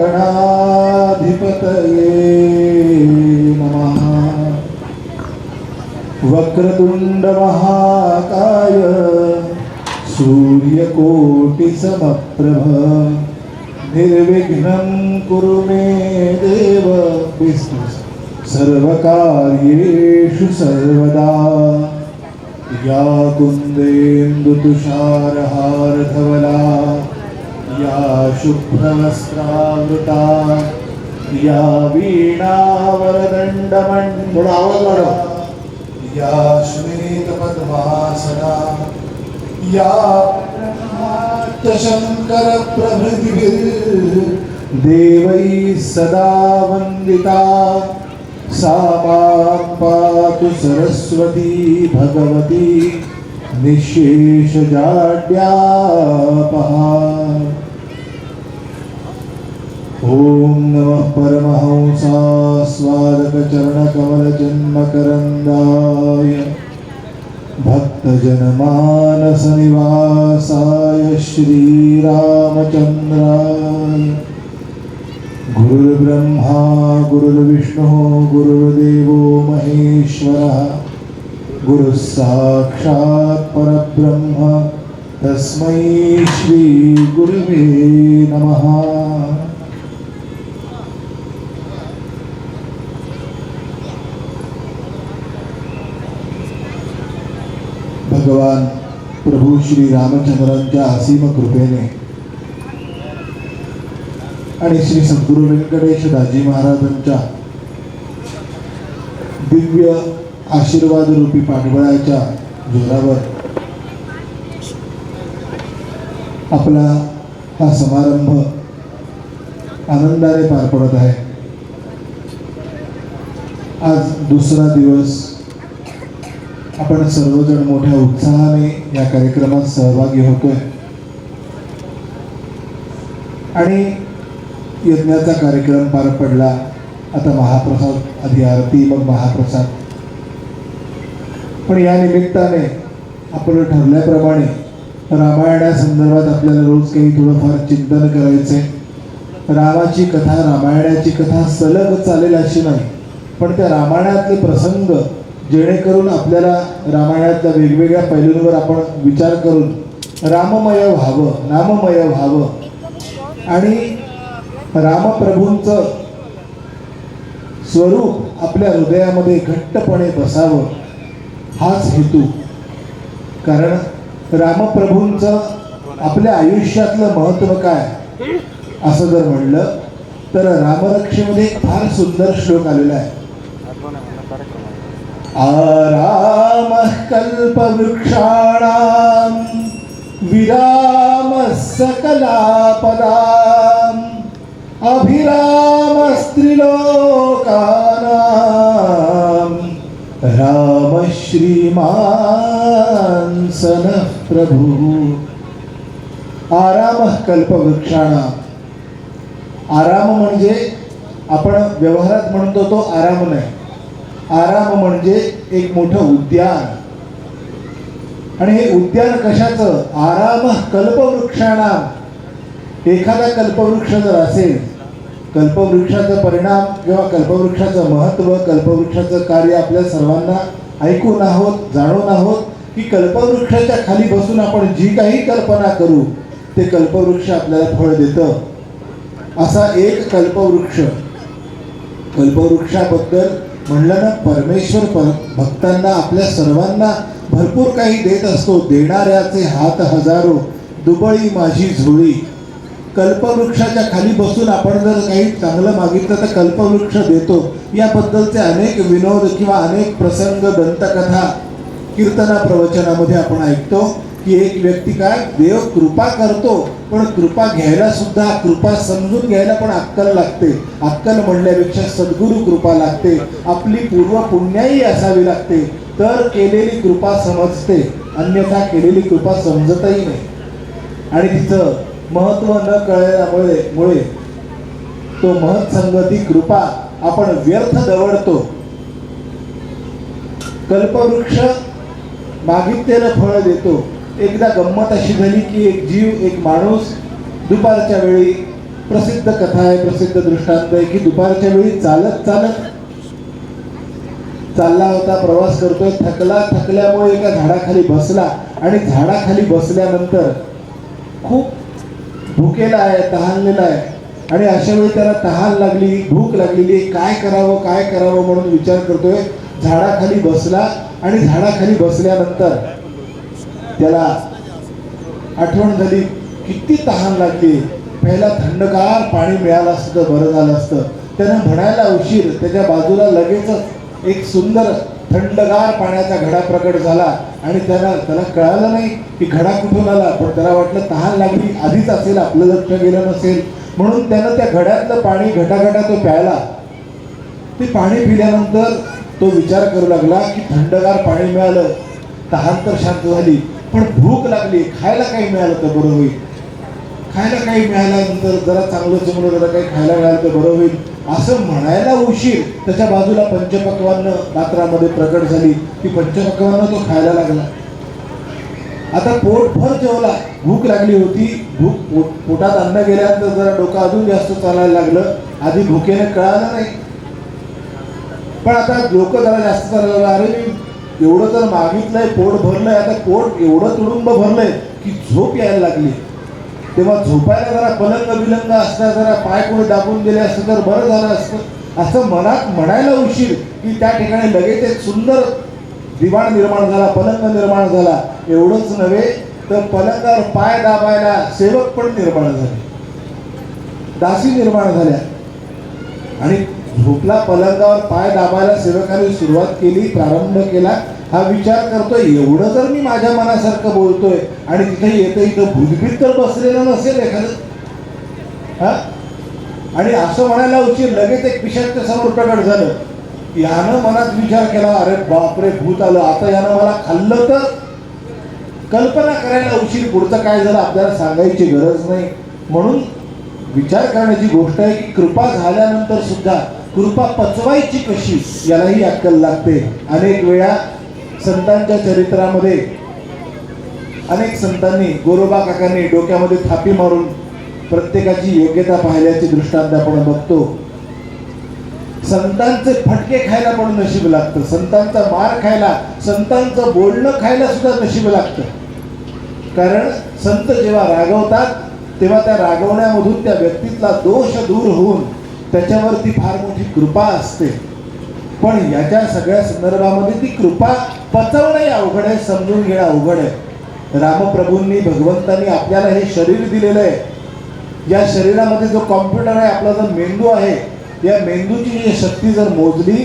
गणाधिपतये नमः। वक्रतुंड महाकाय सूर्यकोटिसमप्रभ निर्विघ्नं कुरु मे देव सर्वकार्येषु सर्वदा। या कुन्देन्दुतुषारहारधवला या शुभ्रवस्त्रावृता या वीणावरदण्डमण्डला या श्वेतपद्मासना या शङ्करप्रभृतिभिर्देवैः सदा वन्दिता। सा मां पातु सरस्वती भगवती निःशेषजाड्यापहा। ॐ नमः परमहंसास्वादकचरणकमलजन्मकरन्दाय भक्तजनमानसनिवासाय श्रीरामचन्द्राय। गुरुर्ब्रह्मा गुरुर्विष्णुः गुरुर्देवो महेश्वरः गुरुः साक्षात् परब्रह्म तस्मै श्री गुरुवे नमः। भगवान प्रभू श्री रामचंद्रांच्या असीम कृपेने आणि श्री सद्गुरु व्यंकटेश दाजी महाराजांच्या दिव्य आशीर्वाद रूपी पाठबळाच्या जोरावर आपला हा समारंभ आनंदाने पार पडत आहे। आज दुसरा दिवस आपण सर्वजण मोठ्या उत्साहाने या कार्यक्रमात सहभागी होतोय आणि यज्ञाचा कार्यक्रम पार पडला। आता महाप्रसाद, आधी आरती, मग महाप्रसाद। पण या निमित्ताने आपण ठरल्याप्रमाणे रामायणासंदर्भात आपल्याला रोज काही थोडंफार चिंतन करायचंय। रामाची कथा, रामायणाची कथा सलग चालेल अशी नाही, पण त्या रामायणातले प्रसंग जेणेकरून आपल्याला रामायणातल्या वेगवेगळ्या पैलूंवर आपण विचार करून राममय व्हावं, नाममय व्हावं आणि रामप्रभूंचं स्वरूप आपल्या हृदयामध्ये घट्टपणे बसावं, हाच हेतू। कारण रामप्रभूंचं आपल्या आयुष्यातलं महत्त्व काय असं जर म्हणलं तर रामरक्षेमध्ये फार सुंदर श्लोक आलेला आहे। आरामः कल्पवृक्षाणां विरामः सकलापदाम् अभिरामस्त्रिलोकानां राम श्रीमान् सनः प्रभुः। आरामः कल्पवृक्षाणां, आराम म्हणजे आपण व्यवहारात म्हणतो तो आराम नाही, आराम म्हणजे एक मोठं उद्यान। आणि हे उद्यान कशाचं? आरामः कल्पवृक्षाणां। एखादा कल्पवृक्ष जर असेल, कल्पवृक्षाचा परिणाम किंवा कल्पवृक्षाचं महत्त्व, कल्पवृक्षाचं कार्य आपल्या सर्वांना ऐकून आहोत, जाणून आहोत की कल्पवृक्षाच्या खाली बसून आपण जी काही कल्पना करू ते कल्पवृक्ष आपल्याला फळ देतं। असा एक कल्पवृक्ष, कल्पवृक्षाबद्दल म्हणलं ना, परमेश्वर भक्तांना, आपल्या सर्वांना भरपूर काही देत असतो। देणाऱ्याचे हात हजारो, दुबळी माझी झोळी। कल्पवृक्षाच्या खाली बसून आपण जर काही चांगलं मागितलं तर कल्पवृक्ष देतो। याबद्दलचे अनेक विनोद किंवा अनेक प्रसंग, दंतकथा, कीर्तना, प्रवचनामध्ये आपण ऐकतो की एक व्यक्ती काय, देव कृपा करतो, पण कृपा घ्यायला सुद्धा, कृपा समजून घ्यायला पण अक्कल लागते। अक्कल म्हणल्यापेक्षा सद्गुरू कृपा लागते, आपली पूर्व पुण्याई असावी लागते, तर केलेली कृपा समजते, अन्यथा केलेली कृपा समजतही नाही। आणि तिचं महत्त्व न कळल्यामुळे तो महत्संगती कृपा आपण व्यर्थ दवडतो। कल्पवृक्ष मागितलेलं फळ देतो। एकदा गंमत अशी झाली की एक जीव, एक माणूस दुपारच्या वेळी प्रसिद्ध कथा आहे, प्रसिद्ध दृष्टांत आहे की दुपारच्या वेळी चालत चालत चालला होता, प्रवास करतोय, थकल्यामुळे एका झाडाखाली बसला आणि झाडाखाली बसल्यानंतर खूप भुकेला आहे, तहानलेला आहे आणि अशा वेळी त्याला तहान लागली, भूक लागलेली, काय करावं म्हणून विचार करतोय. झाडाखाली बसला आणि झाडाखाली बसल्यानंतर त्याला आठवण झाली, किती तहान लागली, पहिला थंडगार पाणी मिळालं असतं तर बरं झालं असतं. त्यानं म्हणायला उशीर, त्याच्या बाजूला लगेचच एक सुंदर थंडगार पाण्याचा घडा प्रकट झाला आणि त्याला कळालं नाही की घडा कुठून आला, पण त्याला वाटलं तहान लागली आधीच असेल, आपलं लक्ष गेलं नसेल, म्हणून त्यानं त्या घड्यातलं पाणी घटाघटा तो प्यायला. ते पाणी पिल्यानंतर तो विचार करू लागला की थंडगार पाणी मिळालं, तहान तर शांत झाली, पण भूक लागली, खायला काही मिळालं तर बरं होईल, खायला काही मिळाल्यानंतर जरा चांगलं चुंगलं जरा काही खायला मिळालं तर बरं होईल असं म्हणायला उशीर, त्याच्या बाजूला पंचपक्वान्न पात्रामध्ये प्रकट झाली. ती पंचपक्वान्न तो खायला लागला. आता पोटभर जेवला, भूक लागली होती, पोटात अन्न गेल्यानंतर जरा डोकं अजून जास्त चालायला लागलं. आधी भुकेने कळालं नाही, पण आता डोकं जरा जास्त चालायला लागलं. अरे मी एवढं तर मागितलंय, पोट भरलंय, आता पोट एवढं तुडुंब भरलंय की झोप यायला लागली. तेव्हा झोपायला जरा पलंग बिलंग असता, जरा पाय कोणी दाबून दिले असतं तर बरं झालं असतं असं मनात म्हणायला उशीर की त्या ठिकाणी लगेच एक सुंदर दिवाण निर्माण झाला, पलंग निर्माण झाला. एवढंच नव्हे तर पलंगावर पाय दाबायला सेवक पण निर्माण झाले, दासी निर्माण झाल्या आणि झोपला पलंगावर पाय दाबायला सेवकाने सुरुवात केली, प्रारंभ केला. हा विचार करतोय, एवढं जर मी माझ्या मनासारखं बोलतोय आणि तिथे येतं इथं भूतभीत तर बसलेलं नसेल एखादं, हा, आणि असं म्हणायला उशीर लगेच एक पिशाच समोर प्रकट झालं. यानं मनात विचार केला, अरे बापरे भूत आलं, आता यानं मला खाल्लं तर. कल्पना करायला उशीर, पुढचं काय झालं आपल्याला सांगायची गरज नाही. म्हणून विचार करण्याची गोष्ट आहे की कृपा झाल्यानंतर सुद्धा कृपा पचवायची कशी यालाही अक्कल लागते. अनेक वेळा संतांच्या चरित्रामध्ये अनेक संतांनी, गोरोबा काकांनी डोक्यामध्ये थापी मारून प्रत्येकाची योग्यता पाहिल्याची दृष्टांत आपण बघतो. संतांचे फटके खायला पण नशीब लागतं, संतांचा मार खायला, संतांचं बोलणं खायला सुद्धा नशीब लागतं. कारण संत जेव्हा रागवतात तेव्हा त्या रागवण्यामधून त्या व्यक्तीतला दोष दूर होऊन त्याच्यावरती फार मोठी कृपा असते. पण याच्या सगळ्या संदर्भामध्ये ती कृपा पचवणं अवघड आहे, समजून घेणं अवघड आहे. रामप्रभूंनी, भगवंतांनी आपल्याला हे शरीर दिलेलं आहे. या शरीरामध्ये जो कॉम्प्युटर आहे, आपला जो मेंदू आहे, या मेंदूची जी शक्ती जर मोजली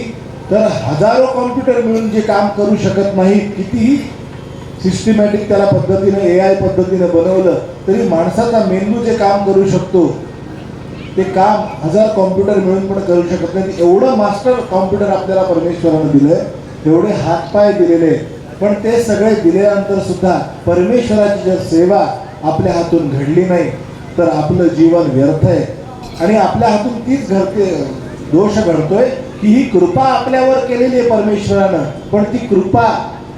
तर हजारो कॉम्प्युटर मिळून जे काम करू शकत नाही, कितीही सिस्टमॅटिक त्याला पद्धतीने AI पद्धतीने बनवलं तरी माणसाचा मेंदू जे काम करू शकतो ते काम हजार कॉम्प्युटर मिळून पण करू शकत नाही. एवढं मास्टर कॉम्प्युटर आपल्याला परमेश्वरानं दिलंय, एवढे हातपाय दिलेले, पण ते सगळे दिल्यानंतर सुद्धा परमेश्वराची जर सेवा आपल्या हातून घडली नाही तर आपलं जीवन व्यर्थ आहे. आणि आपल्या हातून तीच दोष घडतोय की ही कृपा आपल्यावर केलेली आहे परमेश्वरानं, पण ती कृपा,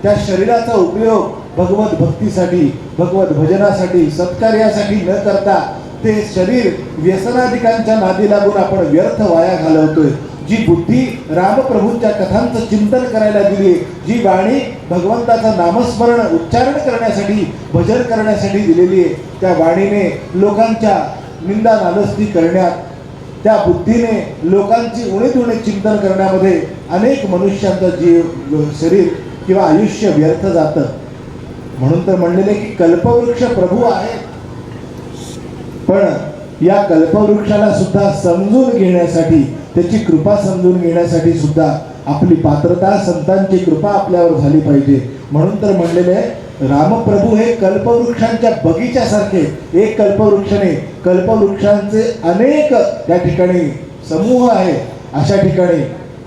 त्या शरीराचा उपयोग भगवत भक्तीसाठी, भगवत भजनासाठी, सत्कार्यासाठी न करता ते शरीर व्यसनाधिकांच्या नादी लागून आपण व्यर्थ वाया घालवतोय. जी बुद्धी रामप्रभूंच्या कथांचं चिंतन करायला दिली, जी वाणी भगवंताचं नामस्मरण उच्चारण करण्यासाठी, भजन करण्यासाठी दिलेली आहे, त्या वाणीने लोकांच्या निंदा नालस्ती करण्यात, त्या बुद्धीने लोकांची उणे चिंतन करण्यामध्ये अनेक मनुष्यांचं जीव, शरीर किंवा आयुष्य व्यर्थ जातं. म्हणून तर म्हणलेले की कल्पवृक्ष प्रभू आहे, पण या कल्पवृक्षाला सुद्धा समजून घेण्यासाठी, त्याची कृपा समजून घेण्यासाठी सुद्धा आपली पात्रता, संतांची कृपा आपल्यावर झाली पाहिजे. म्हणून तर म्हणलेले रामप्रभू हे कल्पवृक्षांच्या बगीच्यासारखे, एक कल्पवृक्षाने, कल्पवृक्षांचे अनेक त्या ठिकाणी समूह आहे, अशा ठिकाणी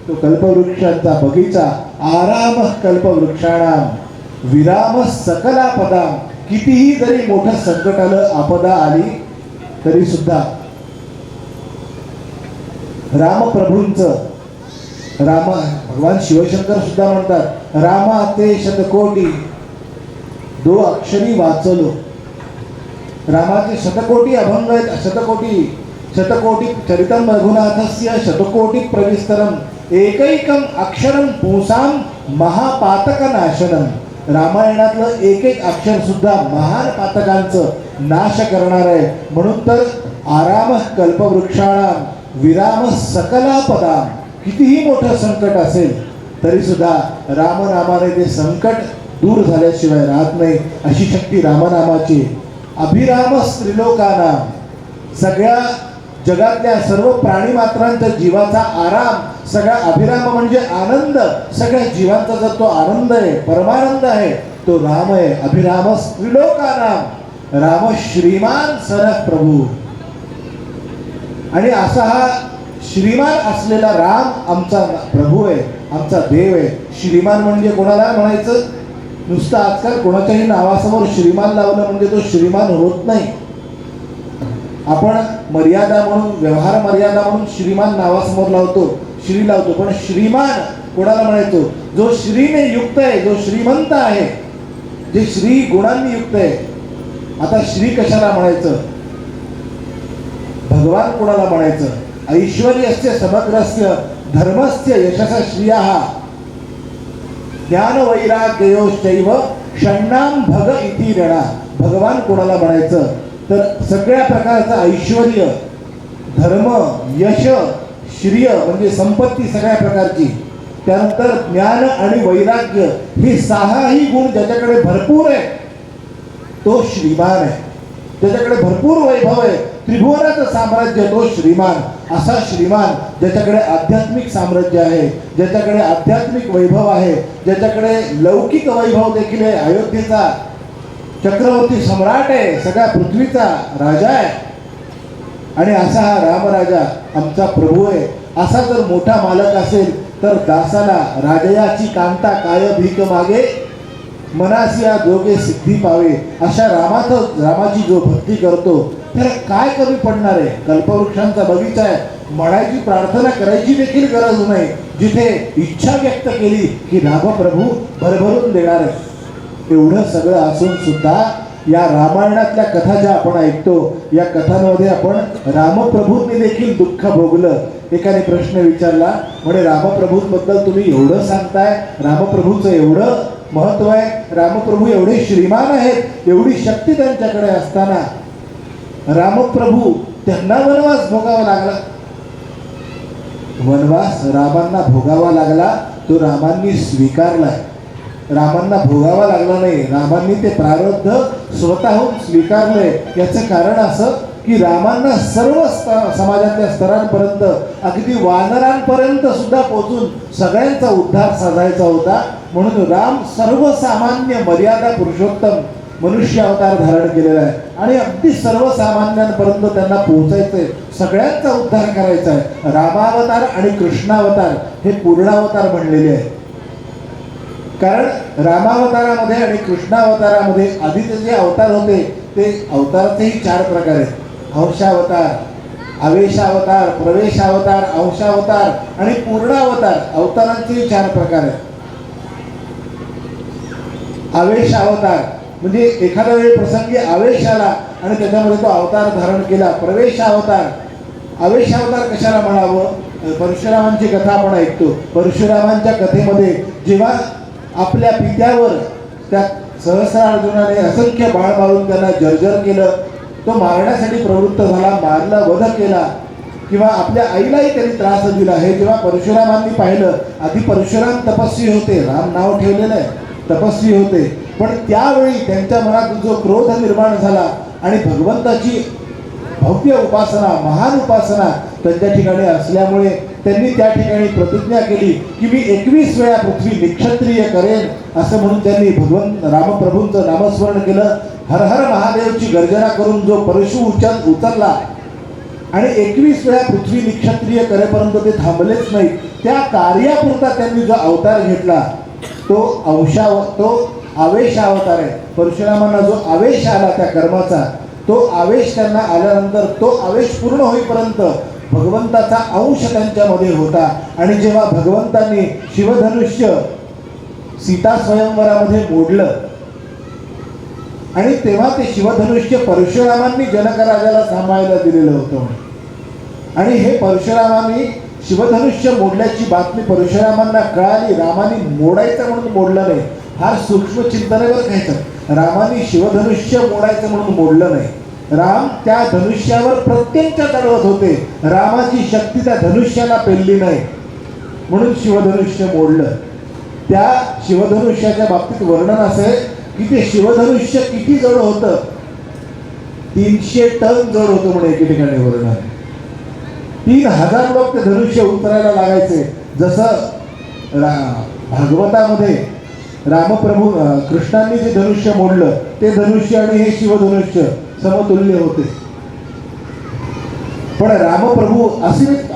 तो कल्पवृक्षांचा बगीचा. आराम कल्पवृक्षाणाम विराम सकलापदाम. कितीही जरी मोठं संकट आलं, आपदा आली तरी सुद्धा रामप्रभूंचं, भगवान शिवशंकर सुद्धा म्हणतात, रामा ते शतकोटी दो अक्षरी वाचलो. रामाचे शतकोटी अभंग आहेत, शतकोटी शतकोटी चरितं रघुनाथस्य शतकोटी प्रविस्तरम एकैकम अक्षरम पुंसाम महापातकनाशनम. रामायणातलं एक एक अक्षर सुद्धा महान पातकांचं नाश करणार आहे. म्हणून तर आराम कल्पवृक्षाणाम विराम सकला पदाम. कितीही मोठं संकट असेल तरी सुद्धा रामनामाने ते संकट दूर झाल्याशिवाय राहत नाही, अशी शक्ती रामनामाची. अभिराम स्त्रिलोकानाम. सगळ्या जगातल्या सर्व प्राणीमात्रांचा जीवाचा आराम, सगळा अभिराम म्हणजे आनंद. सगळ्या जीवांचा जर तो आनंद आहे, परमानंद आहे, तो राम आहे. अभिराम त्रिलोकानाम. राम श्रीमान सरह प्रभू. आणि असा हा श्रीमान असलेला राम आमचा प्रभू आहे, आमचा देव आहे. श्रीमान म्हणजे कोणाला म्हणायचं? नुसतं आजकाल कोणाच्याही नावासमोर श्रीमान लावलं म्हणजे तो श्रीमान होत नाही. आपण मर्यादा म्हणून, व्यवहार मर्यादा म्हणून श्रीमान नावासमोर लावतो, श्री लावतो. पण श्रीमान कोणाला म्हणायचो? जो श्रीने युक्त आहे, जो श्रीमंत आहे, जे श्री गुणांनी युक्त आहे. आता श्री कशाला म्हणायचं? भगवान कोणाला म्हणायचं? ऐश्वर्यस्य समग्रस्य धर्मस्य यशस श्रियः ज्ञान वैराग्ययोश्चैव षण्णाम भग इति रणा. भगवान कोणाला म्हणायचं? तर सगळ्या प्रकारचं ऐश्वर्य, धर्म, यश, श्रिय म्हणजे संपत्ती सगळ्या प्रकारची, त्यानंतर ज्ञान आणि वैराग्य, हे सहाही गुण ज्याच्याकडे भरपूर आहे तो श्रीमान आहे. ज्याच्याकडे भरपूर वैभव आहे, त्रिभुवनाचं साम्राज्य, तो श्रीमान. असा श्रीमान ज्याच्याकडे आध्यात्मिक साम्राज्य आहे, ज्याच्याकडे आध्यात्मिक वैभव आहे, ज्याच्याकडे लौकिक वैभव देखील आहे, अयोध्येचा चक्रवर्ती सम्राट आहे, सगळ्या पृथ्वीचा राजा आहे. आणि असा हा रामराजा आमचा प्रभू आहे. असा जर मोठा मालक असेल तर दासाला राजयाची कांता काय भीक मागे मनासिया जोगे सिद्धी पावे. अशा रामाची जो भक्ती करतो त्याला काय कमी पडणार आहे? कल्पवृक्षांचा बगीचा आहे, म्हणायची प्रार्थना करायची देखील गरज नाही. जिथे इच्छा व्यक्त केली की रामप्रभू भरभरून देणार आहे. एवढं सगळं असून सुद्धा या रामायणातल्या कथा ज्या आपण ऐकतो, या कथांमध्ये आपण रामप्रभूंनी देखील दुःख भोगलं. एकाने प्रश्न विचारला, म्हणे रामप्रभूंबद्दल तुम्ही एवढं सांगताय, रामप्रभूचं एवढं महत्व आहे, रामप्रभू एवढे श्रीमान आहेत, एवढी शक्ती त्यांच्याकडे असताना रामप्रभू त्यांना वनवास भोगावा लागला. वनवास रामांना भोगावा लागला, तो रामांनी स्वीकारलाय. रामांना भोगावा लागला नाही, रामांनी ते प्रारब्ध स्वतःहून स्वीकारले. याचं कारण असं की रामांना सर्व समाजातल्या स्तरांपर्यंत, अगदी वानरांपर्यंत सुद्धा पोहोचून सगळ्यांचा उद्धार साधायचा होता. म्हणून राम सर्वसामान्य मर्यादा पुरुषोत्तम मनुष्य अवतार धारण केलेला आहे आणि अगदी सर्वसामान्यांपर्यंत त्यांना पोहोचायचंय, सगळ्यांचा उद्धार करायचा आहे. रामावतार आणि कृष्णावतार हे पूर्णावतार म्हणलेले आहे. कारण रामावतारामध्ये आणि कृष्णावतारामध्ये आधीचे जे अवतार होते ते अवताराचेही 4 प्रकार आहेत. अंशावतार, आवेशावतार, प्रवेशावतार, अंशावतार आणि पूर्णावतार. अवतारांचेही 4 प्रकार आहेत. आवेशावतार म्हणजे एखाद्या वेळी प्रसंगी आवेश आला आणि त्याच्यामध्ये तो अवतार धारण केला. प्रवेशावतार, आवेशावतार कशाला म्हणावं? परशुरामांची कथा आपण ऐकतो. परशुरामांच्या कथेमध्ये जेव्हा आपल्या पित्यावर त्या सहस्रार्जुनाने असंख्य बाळ मारून त्यांना जर्जर केलं, तो मारण्यासाठी प्रवृत्त झाला, मारला, वध केला, किंवा आपल्या आईलाही त्यांनी त्रास दिला. हे जेव्हा परशुरामांनी पाहिलं, आधी परशुराम तपस्वी होते, राम नाव ठेवलेलं आहे, तपस्वी होते, पण त्यावेळी त्यांच्या मनात जो क्रोध निर्माण झाला आणि भगवंताची भव्य उपासना, महान उपासना त्यांच्या ठिकाणी असल्यामुळे त्यांनी त्या ठिकाणी प्रतिज्ञा केली की मी 21 वेळा पृथ्वी निक्षत्रिय करेन, असं म्हणून त्यांनी रामप्रभूंचं नामस्मरण केलं. हर हर महादेवची गर्जना करून जो परशु उचलला आणि 21 वेळा पृथ्वी निक्षत्रिय करेपर्यंत ते थांबलेच नाही. त्या कार्यापुरता त्यांनी जो अवतार घेतला तो आवेशावतार आहे. परशुरामांना जो आवेश आला त्या कर्माचा, तो आवेश त्यांना आल्यानंतर तो आवेश पूर्ण होईपर्यंत भगवंताचा अंश त्यांच्यामध्ये होता. आणि जेव्हा भगवंतांनी शिवधनुष्य सीता स्वयंवरामध्ये मोडलं आणि तेव्हा ते शिवधनुष्य परशुरामांनी जनक राजाला सांभाळायला दिलेलं होतं. आणि हे परशुरामांनी शिवधनुष्य मोडल्याची बातमी परशुरामांना कळाली. रामाने मोडायचं म्हणून मोडलं नाही, फार सूक्ष्म चिंतनेवर घ्यायचं. रामाने शिवधनुष्य मोडायचं म्हणून मोडलं नाही. राम त्या धनुष्यावर प्रत्यंच्या चढवत होते. रामाची शक्ती त्या धनुष्याला पेलली नाही म्हणून शिवधनुष्य मोडलं. त्या शिवधनुष्याच्या बाबतीत वर्णन असे की ते शिवधनुष्य किती जड होतं, 300 टन जड होतं म्हणे एके ठिकाणी वर्णन. 3000 लोक ते धनुष्य उतरायला लागायचे. जसं भागवतामध्ये रामप्रभू कृष्णांनी जे धनुष्य मोडलं ते धनुष्य आणि हे शिवधनुष्य समतुल्य होते. पण रामप्रभू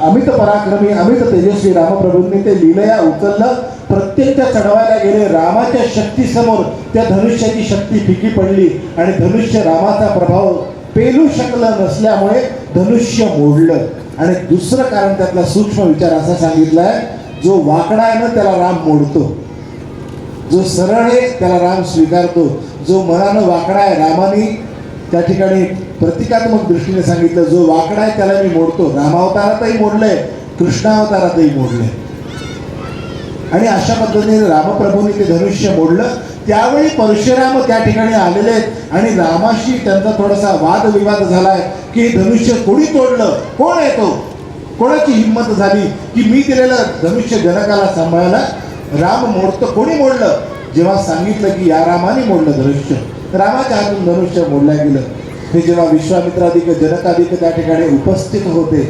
अमित पराक्रमी अमित तेजस्वी रामप्रभूंनी ते लीलया उचललं, प्रत्यंच्या चढवायला गेले. रामाच्या शक्तीसमोर त्या धनुष्याची शक्ती फिकी पडली आणि धनुष्य रामाचा प्रभाव पेलू शकलं नसल्यामुळे धनुष्य मोडलं. आणि दुसरं कारण त्यातला सूक्ष्म विचार असा सांगितलाय, जो वाकडा आहे ना त्याला राम मोडतो, जो सरळ आहे त्याला राम स्वीकारतो. जो मनानं वाकडा आहे, रामाने त्या ठिकाणी प्रतिकात्मक दृष्टीने सांगितलं, जो वाकडा आहे त्याला मी मोडतो. रामावतारातही मोडलंय, कृष्णावतारातही मोडलंय. आणि अशा पद्धतीने रामप्रभूंनी ते धनुष्य मोडलं. त्यावेळी परशुराम त्या ठिकाणी आलेले आहेत आणि रामाशी त्यांचा थोडासा वादविवाद झालाय की हे धनुष्य कोणी तोडलं, कोण आहे तो, कोणाची हिंमत झाली की मी दिलेलं धनुष्य जनकाला सांभाळायला राम मोडतो, कोणी मोडलं. जेव्हा सांगितलं की या रामाने मोडलं धनुष्य, रामाच्या हातून धनुष्य मोडलं गेलं. हे जेव्हा विश्वामित्रादिक जनकादिक त्या ठिकाणी उपस्थित होते,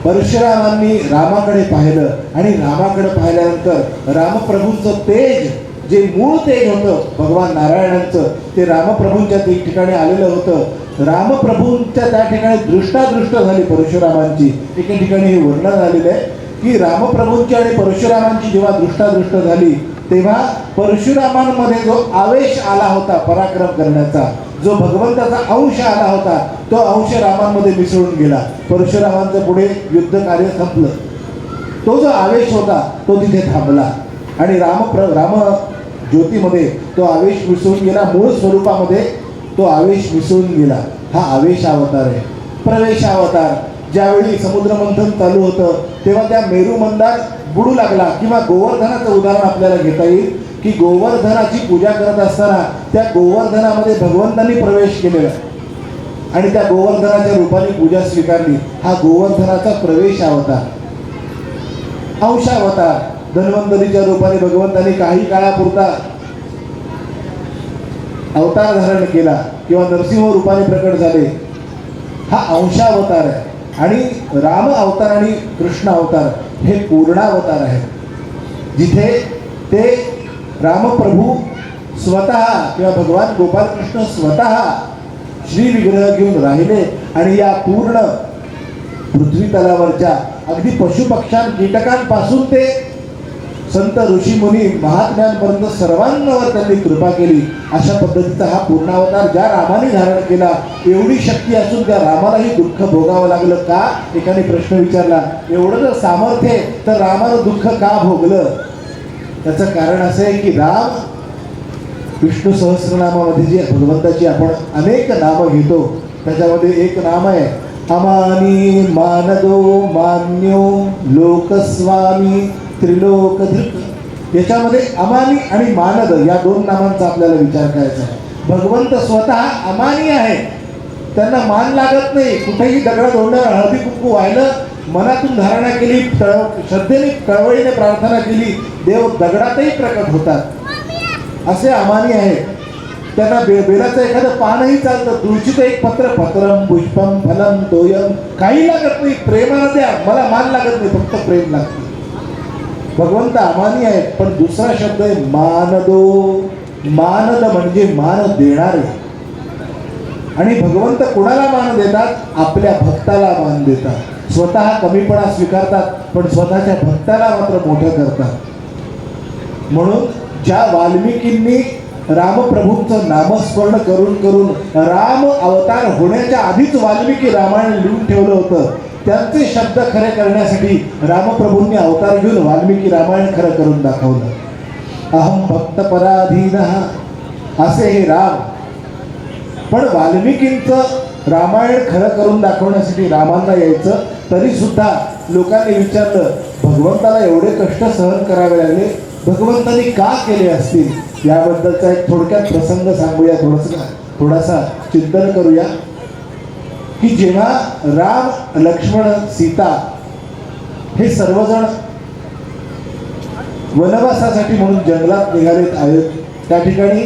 परशुरामांनी रामाकडे पाहिलं आणि रामाकडे पाहिल्यानंतर रामप्रभूंचं तेज, जे मूळ तेज होतं भगवान नारायणांचं, ते रामप्रभूंच्या ठिकाणी आलेलं होतं. रामप्रभूंच्या त्या ठिकाणी दृष्टादृष्ट झाली परशुरामांची. एके ठिकाणी हे वर्णन झालेलं आहे की रामप्रभूंची आणि परशुरामांची जेव्हा दृष्टादृष्ट झाली तेव्हा परशुरामांमध्ये जो आवेश आला होता पराक्रम करण्याचा, जो भगवंताचा अंश आला होता, तो अंश रामांमध्ये मिसळून गेला. परशुरामांचं पुढे युद्ध कार्य संपलं. तो जो आवेश होता तो तिथे थांबला आणि राम ज्योतीमध्ये तो आवेश मिसळून गेला. मूळ स्वरूपामध्ये तो आवेश मिसळून गेला. हा आवेशावतार आहे. प्रवेशावतार, ज्यावेळी समुद्रमंथन चालू होतं तेव्हा त्या मेरू मंदार बुडू लागला. किंवा गोवर्धनाचं उदाहरण आपल्याला घेता येईल की गोवर्धनाची पूजा करत असताना त्या गोवर्धनामध्ये भगवंतांनी प्रवेश केलेला आणि त्या गोवर्धनाच्या रूपाने पूजा स्वीकारली. हा गोवर्धनाचा प्रवेशावतार. अंशावतार, धन्वंतरीच्या रूपाने भगवंतांनी काही काळापुरता अवतार धारण केला किंवा नरसिंह रूपाने प्रकट झाले, हा अंशावतार आहे. आणि राम अवतार आणि कृष्ण अवतार हे पूर्णावतार आहे, जिथे ते रामप्रभू स्वतः किंवा भगवान गोपालकृष्ण स्वतः श्री विग्रह घेऊन राहिले आणि या पूर्ण पृथ्वी तलावरच्या अगदी पशुपक्ष्यां कीटकांपासून ते संत ऋषीमुनी महात्म्यांपर्यंत सर्वांवर त्यांनी कृपा केली. अशा पद्धतीचा हा पूर्णावतार ज्या रामाने धारण केला, एवढी शक्ती असून त्या रामालाही दुःख भोगावं लागलं का? एकाने प्रश्न विचारला. एवढं जर सामर्थ्य आहे तर रामानं दुःख का भोगलं? त्याचं कारण असं आहे की राम विष्णू सहस्रनामामध्ये जी भगवंताची आपण अनेक नामं घेतो त्याच्यामध्ये एक नाम आहे अमानी मानदो मान्यो लोकस्वामी त्रिलोकधृक. याच्यामध्ये अमानी आणि मानद या दोन नामांचा आपल्याला विचार करायचा आहे. भगवंत स्वतः अमानी आहे, त्यांना मान लागत नाही. कुठेही दगडात होणं, हळदी कुंकू व्हायला मनातून धारणा केली, श्रद्धेने कळवळीने प्रार्थना केली, देव दगडातही प्रकट होतात, असे अमानी आहेत. त्यांना बेलाचं एखादं पानही चालतं, तुळशीचं एक पत्र, पत्रम पुष्पम फलम तोयम, काही लागत नाही. प्रेमानं द्या, मला मान लागत नाही, फक्त प्रेम लागतं. भगवंत अमानी आहेत. पण दुसरा शब्द आहे मानदो. मानद म्हणजे मान देणारे. आणि भगवंत कुणाला मान देतात? आपल्या भक्ताला मान देतात. स्वतः कमीपणा स्वीकारतात पण स्वतःच्या भक्ताला मात्र मोठं करतात. म्हणून ज्या वाल्मिकींनी रामप्रभूंचं नामस्मरण करून करून राम अवतार होण्याच्या आधीच वाल्मिकी रामायण लिहून ठेवलं होतं, त्यांचे शब्द खरे करण्यासाठी रामप्रभूंनी अवतार घेऊन वाल्मिकी रामायण खरं करून दाखवलं. अहम भक्त पराधीनः असे हे राम. पण वाल्मिकींचं रामायण खरं करून दाखवण्यासाठी रामांना यायचं तरी सुद्धा लोकांनी विचारलं, भगवंताला एवढे कष्ट सहन करावे लागले, भगवंतांनी का केले असतील? याबद्दलचा एक थोडक्यात प्रसंग सांगूया, थोडासा चिंतन करूया. की जेव्हा राम, लक्ष्मण, सीता हे सर्वजण वनवासासाठी म्हणून जंगलात निघालेत आहेत, त्या ठिकाणी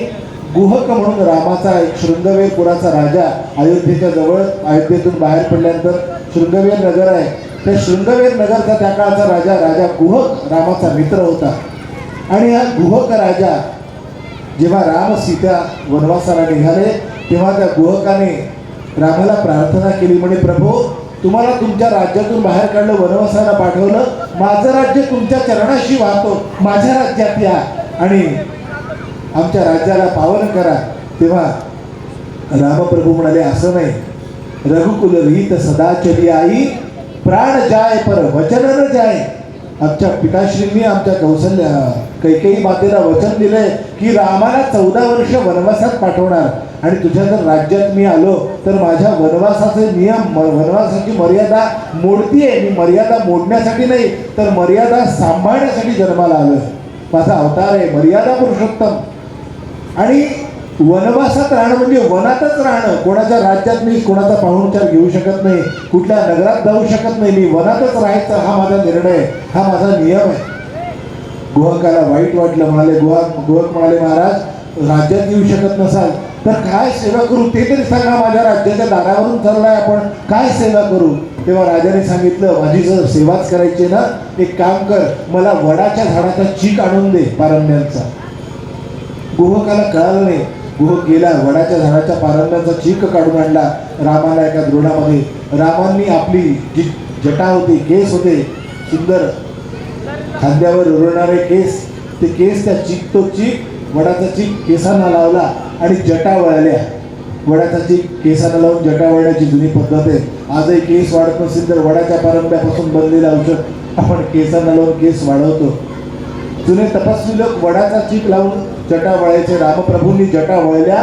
गुहक म्हणून रामाचा एक शृंगवेरपुराचा राजा अयोध्येच्या जवळ, अयोध्येतून बाहेर पडल्यानंतर शृंगवेर नगर आहे, त्या शृंगवेर नगरचा त्या काळचा राजा गुहक रामाचा मित्र होता. आणि हा गुहक राजा जेव्हा राम सीता वनवासाला निघाले तेव्हा त्या गुहकाने रामाला प्रार्थना केली, म्हणे, प्रभू, तुम्हाला तुमच्या राज्यातून बाहेर काढलं, वनवासाला पाठवलं, माझं राज्य तुमच्या चरणाशी वाहतो, माझ्या राज्यात या आणि आमच्या राज्याला पावन करा. तेव्हा रामप्रभू म्हणाले, असं नाही, रघुकुल रीत सदा चली आई, प्राण जाय पर वचन न जाय. आमच्या पिताश्रींनी आमच्या कैकेयी मातेला वचन दिलंय की रामाला 14 वर्ष वनवासात पाठवणार, आणि तुझ्या जर राज्यात मी आलो तर माझ्या वनवासाचे नियम, वनवासाची मर्यादा मोडतीये. मी मर्यादा मोडण्यासाठी नाही तर मर्यादा सांभाळण्यासाठी जन्माला आलोय. माझा अवतार आहे मर्यादा पुरुषोत्तम. आणि वनवासात राहणं म्हणजे वनातच राहणं. कोणाच्या राज्यात मी कोणाचा पाहुणचार घेऊ शकत नाही, कुठल्या नगरात जाऊ शकत नाही, मी वनातच राहायचं, हा माझा निर्णय, हा माझा नियम आहे. गुहकाला वाईट वाटलं, म्हणाले, गुहक म्हणाले, महाराज, राज्यात येऊ शकत नसाल तर काय सेवा करू ते तरी सांगा. माझ्या राज्याच्या दारावरून चाललाय आपण, काय सेवा करू? तेव्हा राजाने सांगितलं, माझी जर सेवाच करायची ना, एक काम कर, मला वडाच्या झाडाचा चीक आणून दे पारंब्यांचा. गुहकाला कळालं नाही. गुहक गेला, वडाच्या झाडाच्या पारंब्याचा चीक काढून आणला रामाला एका द्रोणामध्ये. रामांनी आपली जी जटा होती, केस होते सुंदर, खांद्यावर उरणारे केस, ते केस, त्या तो चीक, वडाचा चीक केसांना लावला आणि जटा वळल्या. वडाचा चीक केसांना लावून जटा वळण्याची जुनी पद्धत आहे. आजही केस वाढत नसेल तर वडाच्या पारंब्यापासून बनलेलं औषध आपण केसांना लावून केस वाढवतो. जुने तपस्वी लोक वडाचा चीक लावून जटा वळायचे. रामप्रभूंनी जटा वळल्या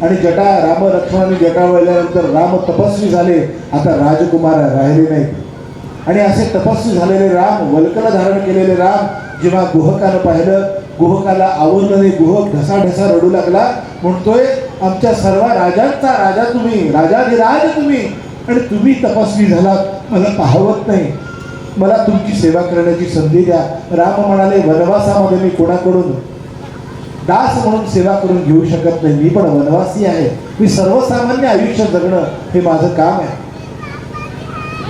आणि राम लक्ष्मणांनी जटा वळल्यानंतर राम तपस्वी झाले. आता राजकुमार राहिले नाहीत. आणि असे तपस्वी झालेले राम, वल्कल धारण केलेले राम जेव्हा गुहकानं पाहिलं, गुहकाला आवडलं नाही. गुहक ढसाढसा रडू लागला, म्हणतोय, आमच्या सर्व राजांचा राजा तुम्ही, राजाधिराज तुम्ही, आणि तुम्ही तपस्वी झालात, मला पाहवत नाही, मला तुमची सेवा करण्याची संधी द्या. राम म्हणाले, वनवासामध्ये मी कोणाकडून दास म्हणून सेवा करून घेऊ शकत नाही, मी पण वनवासी आहे, मी सर्वसामान्य आयुष्य जगणं हे माझं काम आहे.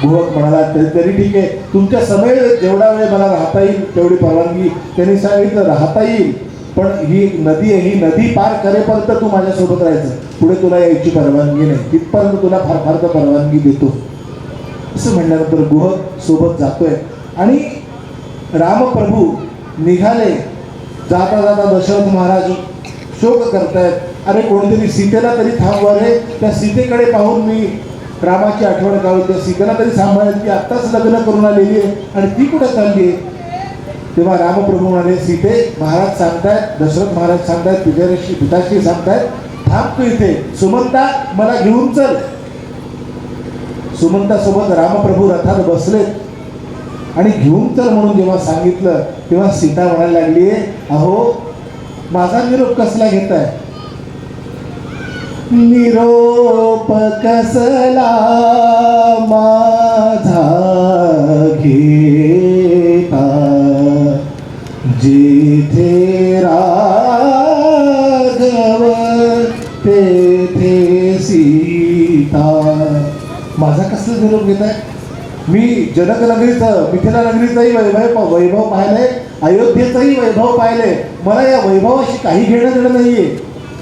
गुहक म्हणाला, तरी ठीक आहे, तुमच्या समय जेवढा वेळ मला राहता येईल तेवढी परवानगी. त्यांनी सांगितलं, राहता येईल, पण ही नदी आहे, ही नदी पार करेपर्यंत तू माझ्यासोबत राहायचं, पुढे तुला यायची परवानगी नाही, तिथपर्यंत तुला फार फार तर परवानगी देतो. असं म्हणल्यानंतर गुहक सोबत जातोय आणि रामप्रभू निघाले. जाता जाता दशरथ महाराज शोक करतायत, अरे कोणीतरी सीतेला तरी थांबवा रे, त्या सीतेकडे पाहून मी रामाची आठवण काढून त्या सीतेला तरी सांभाळेल, ती आत्ताच लग्न करून आलेली आहे आणि ती कुठे चालली आहे. तेव्हा रामप्रभू म्हणाले, सीते, महाराज सांगतायत, दशरथ महाराज सांगतायत, पिताश्री सांगतायत, थांब तू इथे, सुमंता मला घेऊन चल. सुमंतासोबत रामप्रभू रथात बसलेत आणि घेऊन चल म्हणून जेव्हा सांगितलं तेव्हा सीता म्हणायला लागली, अहो माझा निरोप कसला घेताय? निरोप कसला माझा घेता, जिथे राघव तेथे सीता. माझा कसला निरोप घेताय? मी जनकनगरीचं, मिथिला नगरीचंही वैभव पाहिलंय, अयोध्येचंही वैभव पाहिलंय, मला या वैभवाशी काही घेणं देणं नाहीये.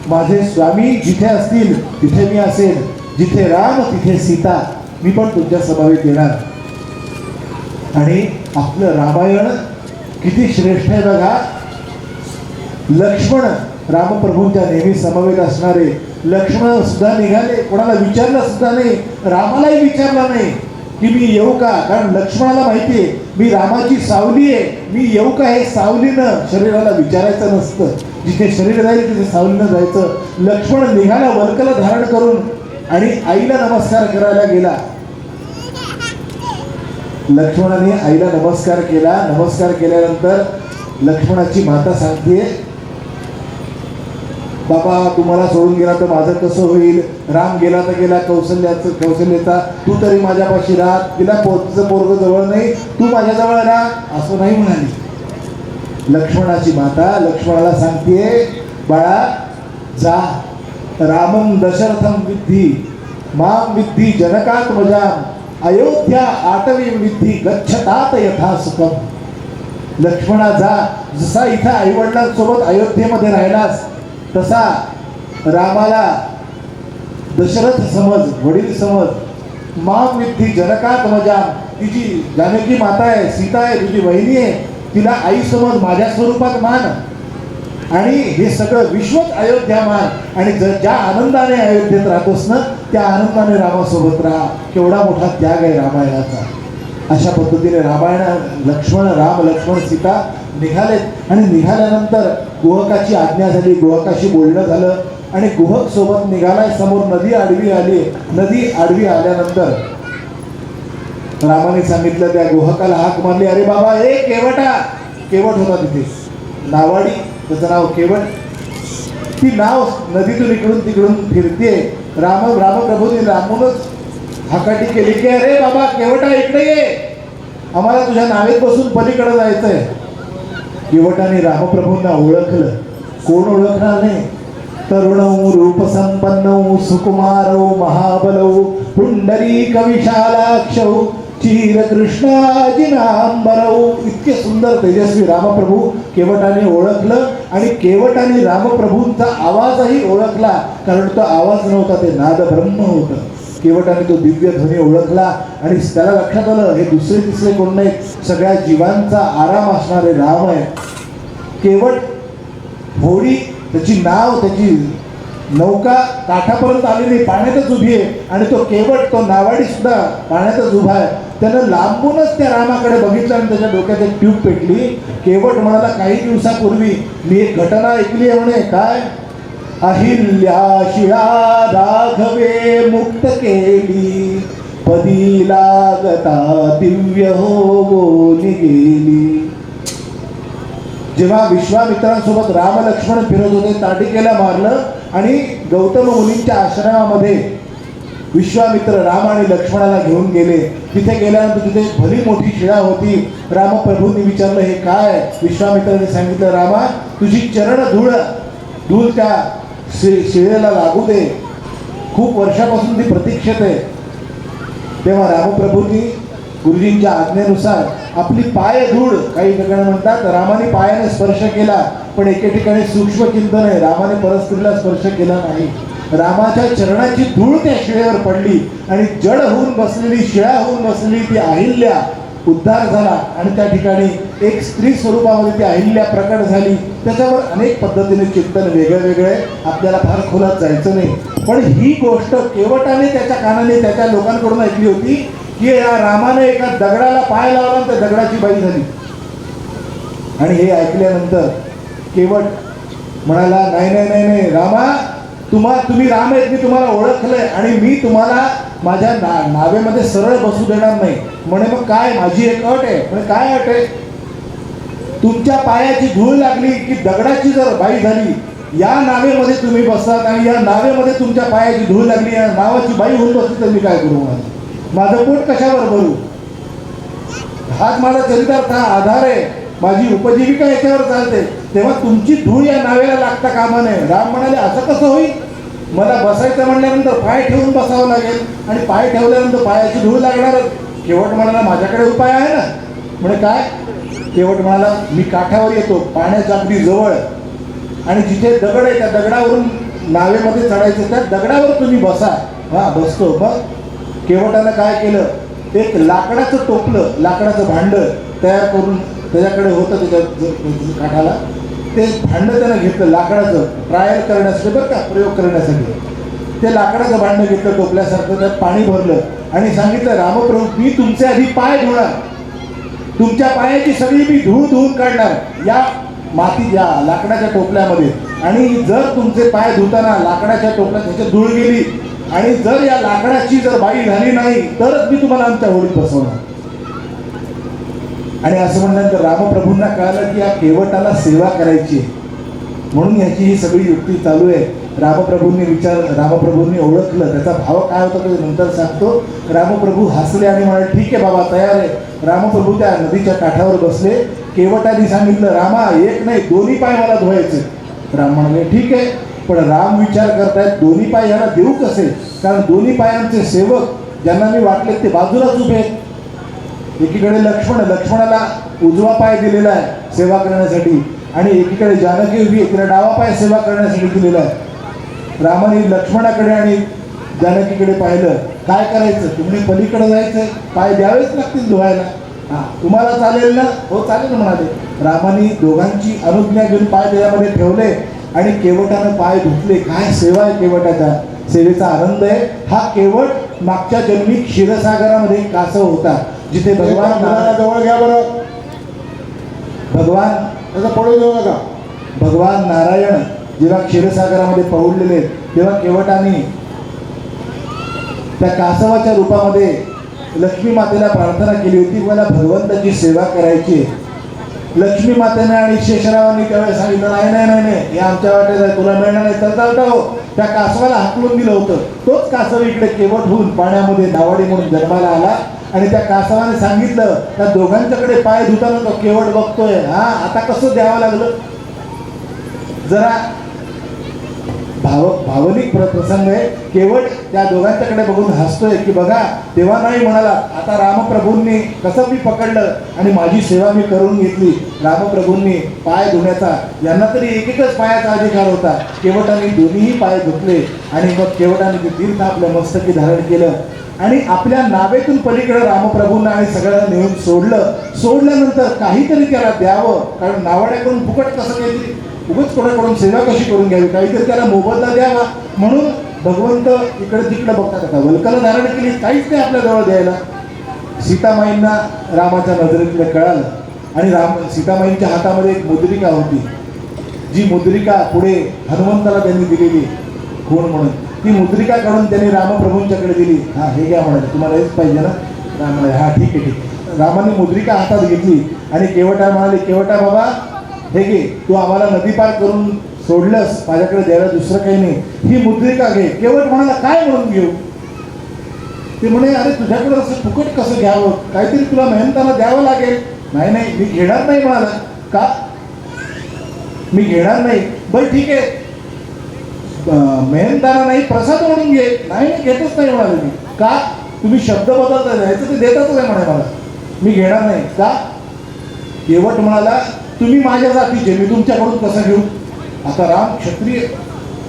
माझे स्वामी जिथे असतील तिथे मी असेल, जिथे राम तिथे सीता, मी पण तुमच्या समवेत येणार. आणि आपलं रामायण किती श्रेष्ठ आहे बघा. लक्ष्मण रामप्रभूंच्या नेहमी समवेत असणारे लक्ष्मण सुद्धा निघाले, कोणाला विचारलं सुद्धा नाही, रामालाही विचारलं नाही की मी येऊ का, कारण लक्ष्मणाला माहिती आहे मी रामाची सावली आहे, मी येऊ का हे सावलीनं शरीराला विचारायचं नसतं, जिथे शरीर जाईल तिथे सावलीनं जायचं. लक्ष्मण निघाला वल्कल धारण करून आणि आईला नमस्कार करायला गेला. लक्ष्मणाने आईला नमस्कार केला. नमस्कार केल्यानंतर लक्ष्मणाची माता सांगते, बाबा तुम्हाला सोडून गेला तर माझं कसं होईल? राम गेला तर गेला कौशल्याचा, तू तरी माझ्यापाशी राहा. तिला तिचं पोरग जवळ नाही, तू माझ्याजवळ राहा असं नाही म्हणाली. लक्ष्मणाची माता लक्ष्मणाला सांगते, बाळा जा, रामं दशरथं विद्धी मां विद्धी जनकात्मजां अयोध्या आटवी विद्धी गच्छतात यथा सुखम. लक्ष्मणा जा, जसा इथं आईवडिलांसोबत अयोध्येमध्ये राहिलास तसा रामाला दशरथ समज, वडील समज. मां विद्धी जनकात्मजां, तिची जानकी माता आहे, सीता आहे, तुझी वहिनी आहे, तिला आई समज, माझ्या स्वरूपात मान. आणि हे सगळं विश्वच अयोध्या मान. आणि ज्या आनंदाने अयोध्येत राहतोस ना त्या आनंदाने रामासोबत राहा. केवढा मोठा त्याग आहे रामायणाचा. अशा पद्धतीने राम लक्ष्मण सीता निघालेत. आणि निघाल्यानंतर गुहकाची आज्ञा झाली, गुहकाशी बोलणं झालं आणि गुहक सोबत निघालाय. समोर नदी आडवी आली. नदी आडवी आल्यानंतर रामाने सांगितलं, त्या गुहकाला हाक मारली, अरे बाबा ए केवटा. केवट होता तिथे, नावाडी त्याचं नाव केवट. ती नाव नदीतून इकडून तिकडून फिरते. रामप्रभूंनी रामूनच हाकाटी केली की अरे बाबा केवटा इकडे ये, आम्हाला तुझ्या नावेत बसून पलीकडे जायचंय. केवटाने रामप्रभूंना ओळखलं. कोण ओळखणार नाही? तरुणौ रूपसंपन्नौ सुकुमारौ महाबलौ पुंडरीक विशालाक्षौ चिरकृष्णाजिनांबरौ. इतके सुंदर तेजस्वी रामप्रभू केवटाने ओळखलं. आणि केवटाने रामप्रभूंचा आवाजही ओळखला, कारण तो आवाज नव्हता, ते नाद ब्रह्म होतं. केवटाने तो दिव्य ध्वनी ओळखला आणि त्याला लक्षात आलं, हे दुसरे तिसरे कोण नाही, सगळ्या जीवांचा आराम असणारे राम आहे. केवट होडी, त्याची नाव, त्याची नौका काठापर्यंत आली नाही, पाण्यातच उभी आहे. आणि तो केवट, तो नावाडी सुद्धा पाण्यातच उभा आहे. त्यानं लांबूनच त्या रामाकडे बघितलं आणि त्याच्या डोक्यात एक ट्यूब पेटली. केवट म्हणाला, काही दिवसापूर्वी मी एक घटना ऐकली आहे म्हणे. काय? अहिल्या शिळा राघवे मुक्त केली, पदी लागता दिव्य होऊन गेली. जेव्हा विश्वामित्रांसोबत राम लक्ष्मण फिरत होते, ताटिकेला मारलं आणि गौतम मुनींच्या आश्रमामध्ये विश्वामित्र राम आणि लक्ष्मणाला घेऊन गेले. तिथे गेल्यानंतर तिथे भली मोठी शिळा होती. रामप्रभूंनी विचारलं, हे काय? विश्वामित्रांनी सांगितलं, रामा तुझी चरण धूळ त्या शिळेला लागू दे, खूप वर्षापासून ती प्रतीक्षेत आहे. तेव्हा रामप्रभूंनी गुरुजींच्या आज्ञेनुसार आपली पाय धूळ, काही ठिकाणी म्हणतात रामाने पायाने स्पर्श केला, पण एके ठिकाणी सूक्ष्म चिंतन आहे, रामाने परस्त्रीला स्पर्श केला नाही. रामाच्या चरणाची धूळ त्या शिळेवर पडली आणि जड होऊन बसलेली, शिळा होऊन बसलेली ती अहिल्या उद्धार झाला. आणि त्या ठिकाणी एक स्त्री स्वरूपामध्ये ती अहिल्या प्रकट झाली. त्याच्यावर अनेक पद्धतीने चिंतन वेगळे आपल्याला फार खोलात जायचं नाही. पण ही गोष्ट केवटाने त्याच्या कानाने त्याच्या लोकांकडून ऐकली होती की या रामाने एका दगडाला पाय लावला आणि त्या दगडाची बाई झाली. आणि हे ऐकल्यानंतर केवट म्हणाला, नाही नाही नाही नाही रामा, तुम्ही राम आहेत, मी तुम्हाला ओळखलंय आणि मी तुम्हाला माझ्या नावेमध्ये सरळ बसू देणार नाही. म्हणे मग काय? माझी एक अट आहे. म्हणे काय अट आहे? तुमच्या पायाची धूळ लागली की दगडाची जर बाई झाली, या नावेमध्ये तुम्ही बसतात आणि या नावेमध्ये तुमच्या पायाची धूळ लागली, या नावाची बाई होऊन बसली तर मी काय करू? माझं पोट कशावर भरू? हाच माझा चरितार्थ आधार आहे, माझी उपजीविका याच्यावर चालते. तेव्हा तुमची धूळ या नावेला लागता कामा नये. राम म्हणाले, असं कसं होईल? मला बसायचं म्हणल्यानंतर पाय ठेवून बसावं लागेल आणि पाय ठेवल्यानंतर पायाची धूळ लागणारच. केवट म्हणाला, माझ्याकडे उपाय आहे ना. म्हणे काय? केवट म्हणाला, मी काठावर येतो, पाण्याच्या अगदी जवळ, आणि जिथे दगड आहे त्या दगडावरून नावेमध्ये चढायचं, त्या दगडावर तुम्ही बसा. हा बसतो. मग केवटानं काय केलं, एक लाकडाचं टोपलं, लाकडाचं भांडं तयार करून त्याच्याकडे होतं, त्याच्या काठाला ते भांडं त्यानं घेतलं लाकडाचं, ट्रायल करण्यासाठी, बरं का, प्रयोग करण्यासाठी. ते लाकडाचं भांडं घेतलं टोपल्यासारखं, त्यात पाणी भरलं आणि सांगितलं, रामप्रभू मी तुमचे आधी पाय धुणार, तुमच्या पायाची सगळी मी धूळ धुवून काढणार या मातीच्या लाकडाच्या टोपल्यामध्ये. आणि जर तुमचे पाय धुताना लाकडाच्या टोपल्यात त्याच्यात धूळ गेली आणि जर या लाकडाची जर बाई झाली नाही तरच मी तुम्हाला आमच्या होडीत बसवणार. आणि असं म्हणल्यानंतर रामप्रभूंना कळालं की या केवटाला सेवा करायची आहे, म्हणून याची ही सगळी युक्ती चालू आहे. रामप्रभूंनी ओळखलं, त्याचा भाव काय होता ते नंतर सांगतो. रामप्रभू हसले आणि म्हणाले ठीक आहे बाबा, तयार आहे. रामप्रभू त्या नदीच्या काठावर बसले. केवटाने सांगितलं रामा, एक नाही दोन्ही पाय मला धुवायचे. राम म्हणाले ठीक आहे, पण राम विचार करतायत दोन्ही पाय याला देऊ कसे, कारण दोन्ही पायांचे सेवक ज्यांना मी वाटले ते बाजूलाच उभे आहेत. एकीकडे लक्ष्मणाला उजवा पाय दिलेला आहे सेवा करण्यासाठी, आणि एकीकडे जानकी उभी आहे, तिला डावा पाय सेवा करण्यासाठी दिलेला आहे. रामाने लक्ष्मणाकडे आणि जानकीकडे पाहिलं, काय करायचं, तुम्ही पलीकडे जायचंय, पाय द्यावेच लागतील धुवायला. हा, तुम्हाला चालेल ना? हो चालेल म्हणाले. रामाने दोघांची अनुज्ञा घेऊन पाय त्यामध्ये ठेवले आणि केवटानं पाय धुतले. काय सेवा आहे केवटाच्या, सेवेचा आनंद आहे हा. केवट मागच्या जन्मी क्षीरसागरामध्ये कासव होता, जिथे भगवान जवळ घ्या बरं, त्याचा पळू देऊ नका. भगवान नारायण जेव्हा क्षीरसागरामध्ये पौडलेले तेव्हा केवटाने त्या कासवाच्या रूपामध्ये लक्ष्मी मातेला प्रार्थना केली होती, मला भगवंताची सेवा करायची. लक्ष्मी मातेने आणि शेषरावांनी त्यावेळेस सांगितलं नाही नाही नाही नाही, हे आमच्या वाटेत आहे, तुला मिळणार नाही, तर हो. त्या कासवाला हाकलून दिलं होतं. तोच कासव इकडे केवट होऊन पाण्यामध्ये नावाडी म्हणून जन्माला आला आणि त्या कासवाने सांगितलं, त्या दोघांच्याकडे पाय धुताना तो केवट बघतोय. हा, आता कसं द्यावं लागलं. जरा भावनिक प्रसंग आहे. केवट त्या दोघांच्याकडे बघून हसतोय की बघा, तेव्हा नाही म्हणाला, आता रामप्रभूंनी कसं मी पकडलं आणि माझी सेवा मी करून घेतली. रामप्रभूंनी पाय धुण्याचा, यांना तरी एकच पायाचा अधिकार होता. केवटाने दोन्हीही पाय धुतले आणि मग केवटाने ते तीर्थ आपल्या मस्तकी धारण केलं आणि आपल्या नावेतून पलीकडे रामप्रभूंना आणि सगळ्यांना नेऊन सोडल्यानंतर काहीतरी त्याला द्यावं, कारण नावाड्याकडून फुकट कसं काहीतरी उगाच कोणाकडून सेवा कशी करून घ्यावी, काहीतरी त्याला मोबदला द्यावा. म्हणून भगवंत इकडे तिकडे बघतात. आता वल्कल धारण केली, काहीच नाही आपल्या जवळ द्यायला. सीतामाईंना रामाच्या नजरेतलं कळालं आणि सीतामाईंच्या हातामध्ये एक मुद्रिका होती, जी मुद्रिका पुढे हनुमंताला त्यांनी दिलेली खूण म्हणून. ती मुद्रिका काढून त्यांनी रामप्रभूंच्याकडे दिली. हा, हे घ्या म्हणाले, तुम्हाला हेच पाहिजे ना. राम म्हणाले हा ठीक आहे ठीक आहे. रामाने मुद्रिका हातात घेतली आणि केवटा म्हणाले, केवटा बाबा हे घे, तू आम्हाला नदी पार करून सोडलंस, माझ्याकडे द्यायला दुसरं काही नाही, ही मुद्रिका घे. केवट म्हणाला काय म्हणून घेऊ. ते म्हणे अरे तुझ्याकडे असं फुकट कसं घ्यावं, काहीतरी तुला मेहनताना द्यावं लागेल. नाही नाही, मी घेणार नाही म्हणाला. का? मी घेणार नाही. बरं ठीक आहे, मेहनताना नाही, प्रसाद म्हणून घे. नाही नाही, घेतच नाही म्हणाले मी. का? तुम्ही शब्द बदलता जायचं ते देतातच आहे म्हणे मला, मी घेणार नाही. का? केवट म्हणाला तुम्ही माझ्या जातीचे, मी तुमच्याकडून कसं घेऊ. आता राम क्षत्रिय,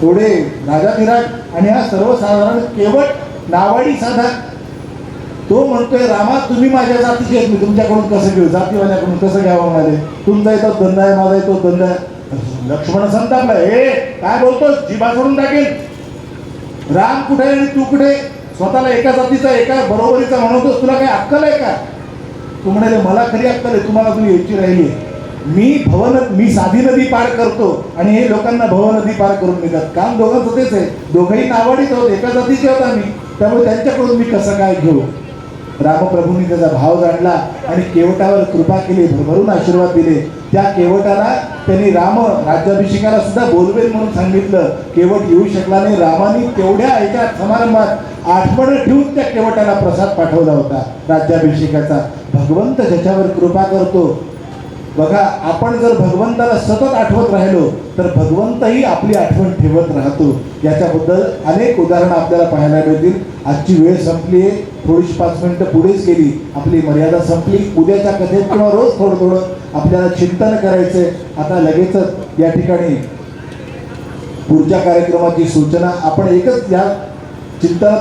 थोडे राजाधिराज आणि हा सर्वसाधारण केवट नावाडी साधा, तो म्हणतोय रामा तुम्ही माझ्या जातीचे आहेत, मी तुमच्याकडून कसं घेऊ, जातीवाल्याकडून कसं घ्यावं म्हणाले. तुमचा येतो धंदा आहे, माझा येतो धंदा आहे. लक्ष्मण संतापला, हे काय बोलतोस, जीभा सोडून टाकेल. राम कुठे आणि तू कुठे, स्वतःला एका जातीचा एका बरोबरीचा म्हणतोस, तुला काही अक्कल आहे का. तू म्हणाले मला खरी अक्कल आहे, तुम्हाला तुम्ही यायची राहिली. मी साधी नदी पार करतो आणि हे लोकांना भव नदी पार करून देतात. काम दोघांचं तेच आहे, दोघंही नावाडीच होत, एका जातीचे होता मी, त्यामुळे त्यांच्याकडून मी कसं काय घेऊ. रामप्रभूंनी त्याचा भाव जाणला आणि केवटावर कृपा केली, भरभरून आशीर्वाद दिले. त्या केवटाला त्यांनी राम राज्याभिषेकाला सुद्धा बोलवेल म्हणून सांगितलं. केवट येऊ शकला नाही. रामाने तेवढ्या ह्याच्या समारंभात आठवण ठेवून त्या केवटाला प्रसाद पाठवला होता राज्याभिषेकाचा. भगवंत ज्याच्यावर कृपा करतो बघा, आपण जर भगवंताला सतत आठवत राहिलो तर भगवंतही आपली आठवण ठेवत राहतो. याच्याबद्दल अनेक उदाहरणं आपल्याला पाहायला मिळतील. आजची वेळ संपली आहे, थोडीशी 5 मिनिटं पुढेच गेली, आपली मर्यादा संपली. उद्याच्या कथेत किंवा रोज थोडं थोडं आपल्याला चिंतन करायचंय. आता लगेचच या ठिकाणी पुढच्या कार्यक्रमाची सूचना आपण एकच या चिंतन